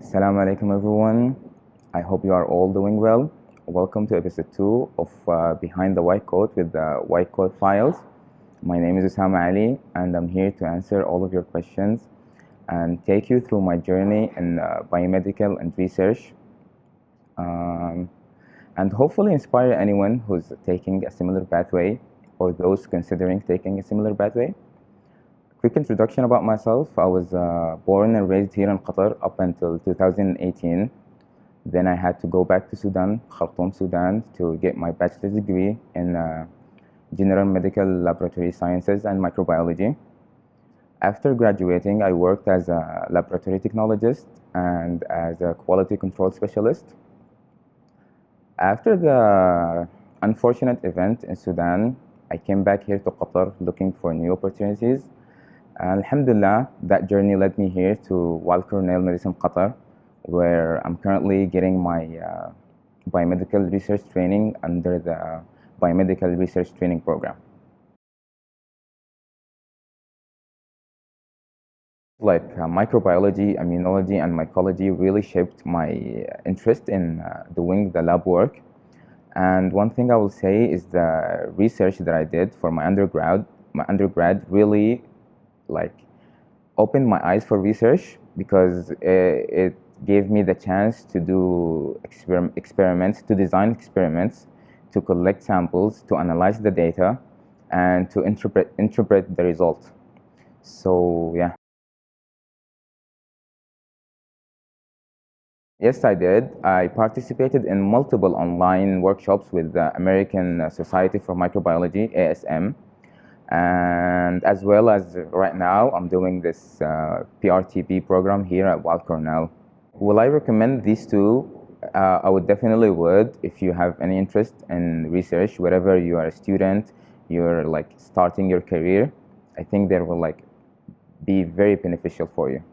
Assalamu alaikum everyone. I hope you are all doing well. Welcome to episode 2 of Behind the White Coat with the White Coat Files. My name is Osama Ali and I'm here to answer all of your questions and take you through my journey in biomedical and research, and hopefully inspire anyone who's taking a similar pathway or those considering taking a similar pathway. Quick introduction about myself. I was born and raised here in Qatar up until 2018. Then I had to go back to Sudan, Khartoum, Sudan, to get my bachelor's degree in General Medical Laboratory Sciences and Microbiology. After graduating, I worked as a laboratory technologist and as a quality control specialist. After the unfortunate event in Sudan, I came back here to Qatar looking for new opportunities. Alhamdulillah, that journey led me here to Weill Cornell Medicine, Qatar, where I'm currently getting my biomedical research training under the Biomedical Research Training Program. Microbiology, immunology, and mycology really shaped my interest in doing the lab work. And one thing I will say is the research that I did for my undergrad really opened my eyes for research because it gave me the chance to do experiments, to design experiments, to collect samples, to analyze the data, and to interpret the results. So yeah. Yes, I did. I participated in multiple online workshops with the American Society for Microbiology, ASM. And as well as right now, I'm doing this BRTP program here at Weill Cornell. Will I recommend these two? I would definitely would if you have any interest in research, wherever you are a student, you're starting your career. I think they will be very beneficial for you.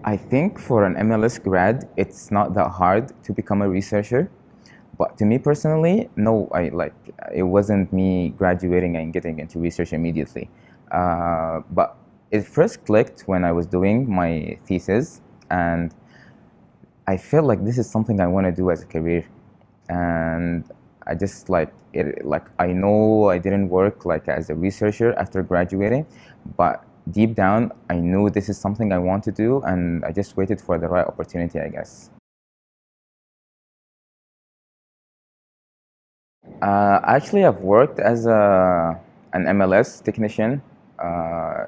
I think for an MLS grad, it's not that hard to become a researcher. But to me personally, no, it wasn't me graduating and getting into research immediately. But it first clicked when I was doing my thesis, and I felt like this is something I want to do as a career. And I just I know I didn't work as a researcher after graduating, but deep down I knew this is something I want to do, and I just waited for the right opportunity, I guess. Actually, I've worked as an MLS technician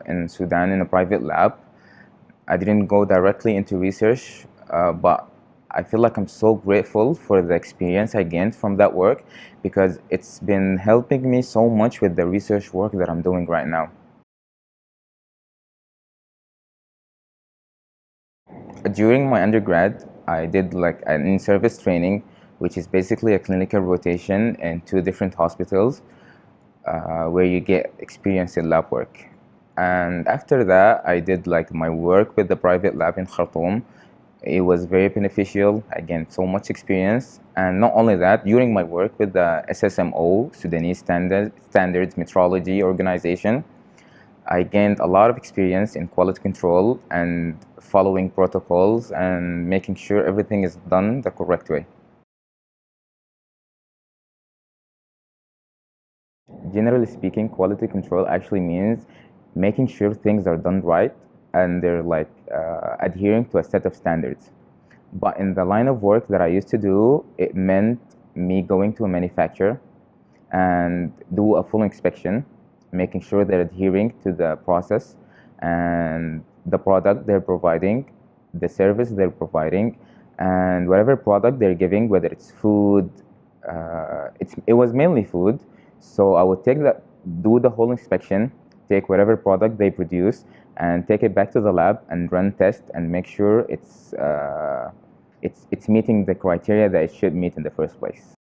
in Sudan in a private lab. I didn't go directly into research, but I feel like I'm so grateful for the experience I gained from that work because it's been helping me so much with the research work that I'm doing right now. During my undergrad, I did an in-service training, which is basically a clinical rotation in two different hospitals where you get experience in lab work. And after that, I did my work with the private lab in Khartoum. It was very beneficial. I gained so much experience. And not only that, during my work with the SSMO, Sudanese Standards Metrology Organization, I gained a lot of experience in quality control and following protocols and making sure everything is done the correct way. Generally speaking, quality control actually means making sure things are done right and they're adhering to a set of standards. But in the line of work that I used to do, it meant me going to a manufacturer and do a full inspection, making sure they're adhering to the process and the product they're providing, the service they're providing, and whatever product they're giving, whether it's food, it was mainly food. So I would do the whole inspection, take whatever product they produce, and take it back to the lab and run tests and make sure it's meeting the criteria that it should meet in the first place.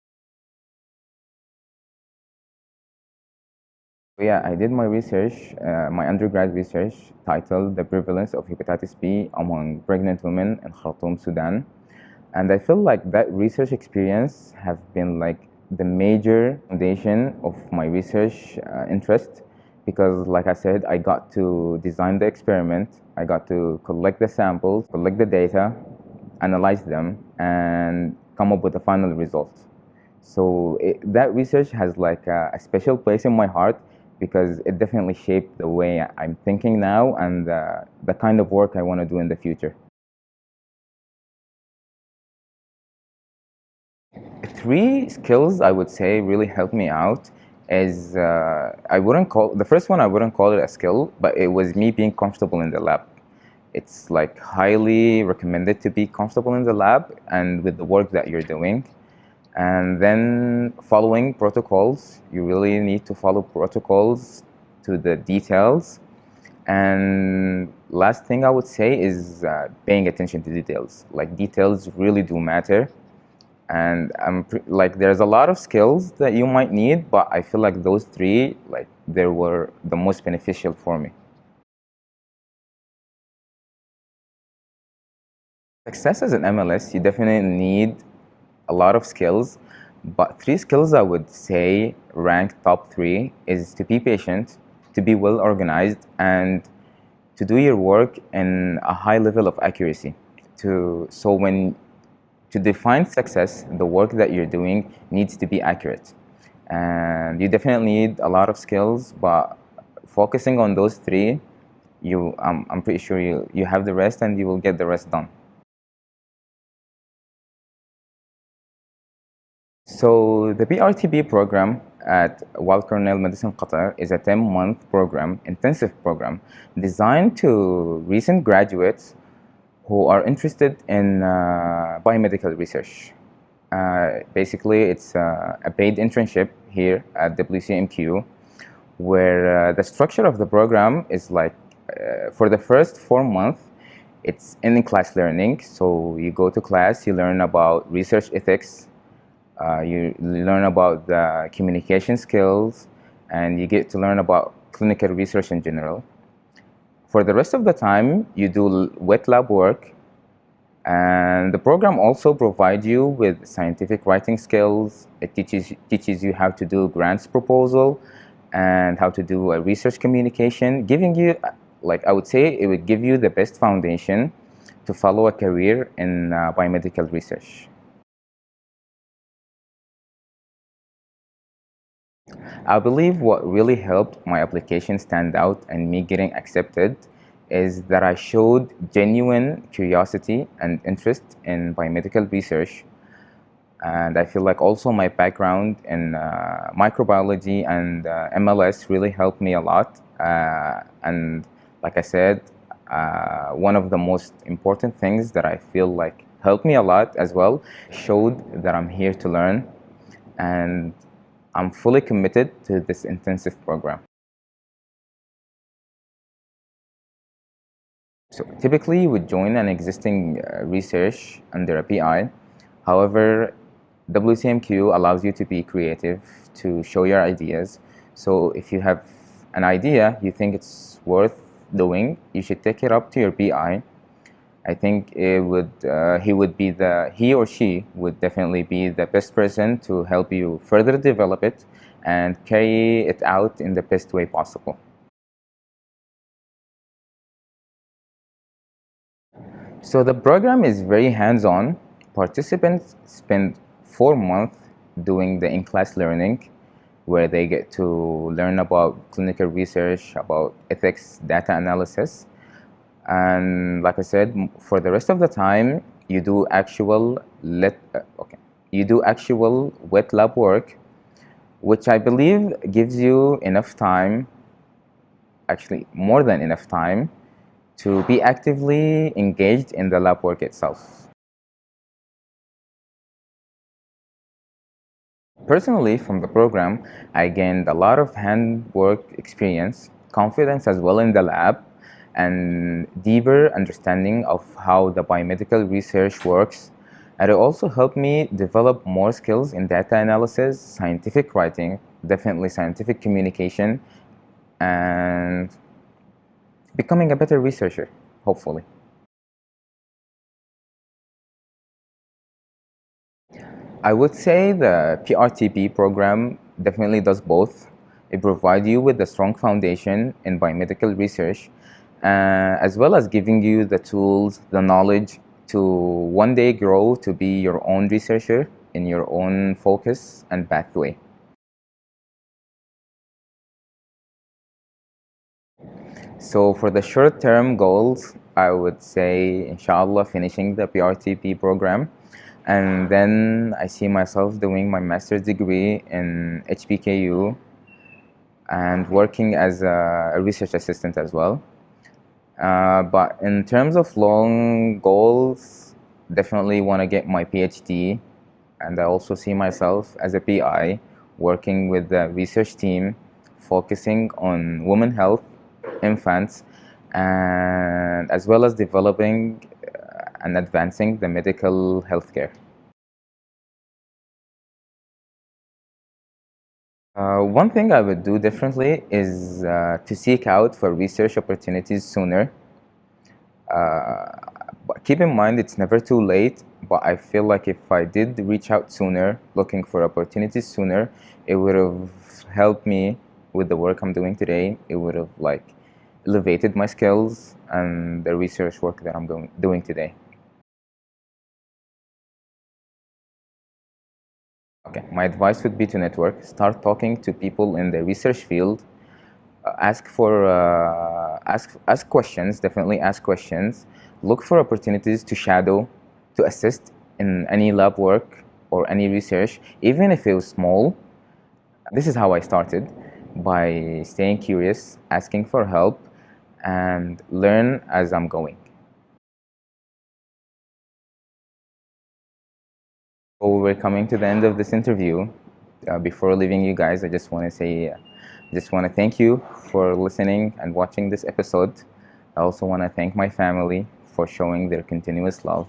Yeah, I did my research, my undergrad research, titled "The Prevalence of Hepatitis B Among Pregnant Women in Khartoum, Sudan," and I feel like that research experience have been the major foundation of my research interest because, like I said, I got to design the experiment, I got to collect the samples, collect the data, analyze them, and come up with the final result. So that research has like a special place in my heart because it definitely shaped the way I'm thinking now and the kind of work I want to do in the future. Three skills I would say really helped me out is I wouldn't call the first one, I wouldn't call it a skill, but it was me being comfortable in the lab. It's like highly recommended to be comfortable in the lab and with the work that you're doing. And then following protocols, you really need to follow protocols to the details. And last thing I would say is paying attention to details. Like details really do matter. And like there's a lot of skills that you might need, but I feel like those three, like they were the most beneficial for me. Success as an MLS, you definitely need a lot of skills, but three skills I would say rank top three is to be patient, to be well organized, and to do your work in a high level of accuracy. To define success, the work that you're doing needs to be accurate. And you definitely need a lot of skills, but focusing on those three, I'm pretty sure you have the rest and you will get the rest done. So the BRTP program at Weill Cornell Medicine, Qatar is a 10-month program, intensive program, designed to recent graduates who are interested in biomedical research. Basically, it's a paid internship here at WCMQ, where the structure of the program is like for the first 4 months, it's in-class learning. So you go to class, you learn about research ethics, you learn about the communication skills, and you get to learn about clinical research in general. For the rest of the time, you do wet lab work, and the program also provides you with scientific writing skills. It teaches you how to do grants proposal and how to do a research communication, giving you, like I would say, it would give you the best foundation to follow a career in biomedical research. I believe what really helped my application stand out and me getting accepted is that I showed genuine curiosity and interest in biomedical research. And I feel like also my background in microbiology and MLS really helped me a lot. And like I said, one of the most important things that I feel like helped me a lot as well, showed that I'm here to learn, and I'm fully committed to this intensive program. So typically you would join an existing research under a PI. However, WCMQ allows you to be creative, to show your ideas. So if you have an idea you think it's worth doing, you should take it up to your PI. I think he or she would definitely be the best person to help you further develop it and carry it out in the best way possible. So the program is very hands-on. Participants spend 4 months doing the in-class learning, where they get to learn about clinical research, about ethics, data analysis. And like I said, for the rest of the time, you do actual wet lab work, which I believe gives you enough time, actually more than enough time, to be actively engaged in the lab work itself. Personally, from the program, I gained a lot of handwork experience, confidence as well in the lab, and deeper understanding of how the biomedical research works. And it also helped me develop more skills in data analysis, scientific writing, definitely scientific communication, and becoming a better researcher, hopefully. I would say the PRTP program definitely does both. It provides you with a strong foundation in biomedical research, as well as giving you the tools, the knowledge to one day grow to be your own researcher in your own focus and pathway. So for the short-term goals, I would say, inshallah, finishing the BRTP program. And then I see myself doing my master's degree in HPKU and working as a research assistant as well. But in terms of long goals, definitely want to get my PhD. And I also see myself as a PI working with the research team, focusing on women health, infants, and as well as developing and advancing the medical healthcare. One thing I would do differently is to seek out for research opportunities sooner. But keep in mind, it's never too late, but I feel like if I did reach out sooner, looking for opportunities sooner, it would have helped me with the work I'm doing today. It would have elevated my skills and the research work that I'm doing today. Okay, my advice would be to network, start talking to people in the research field, ask questions, definitely ask questions, look for opportunities to shadow, to assist in any lab work or any research, even if it was small. This is how I started, by staying curious, asking for help, and learn as I'm going. So we're coming to the end of this interview. Before leaving you guys, I just want to thank you for listening and watching this episode. I also want to thank my family for showing their continuous love.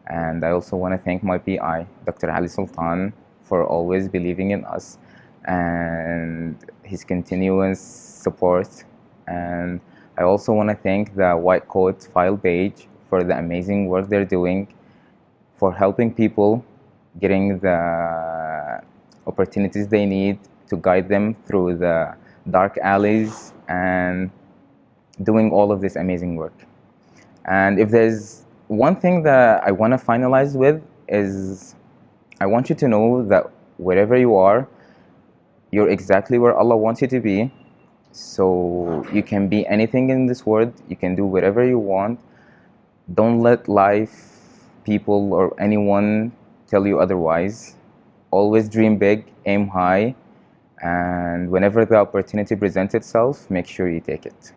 And I also want to thank my PI, Dr. Ali Sultan, for always believing in us and his continuous support. And I also want to thank the White Coat File page for the amazing work they're doing, for helping people getting the opportunities they need to guide them through the dark alleys and doing all of this amazing work. And if there's one thing that I want to finalize with is, I want you to know that wherever you are, you're exactly where Allah wants you to be. So you can be anything in this world. You can do whatever you want. Don't let life, people, or anyone tell you otherwise. Always dream big, aim high, and whenever the opportunity presents itself, make sure you take it.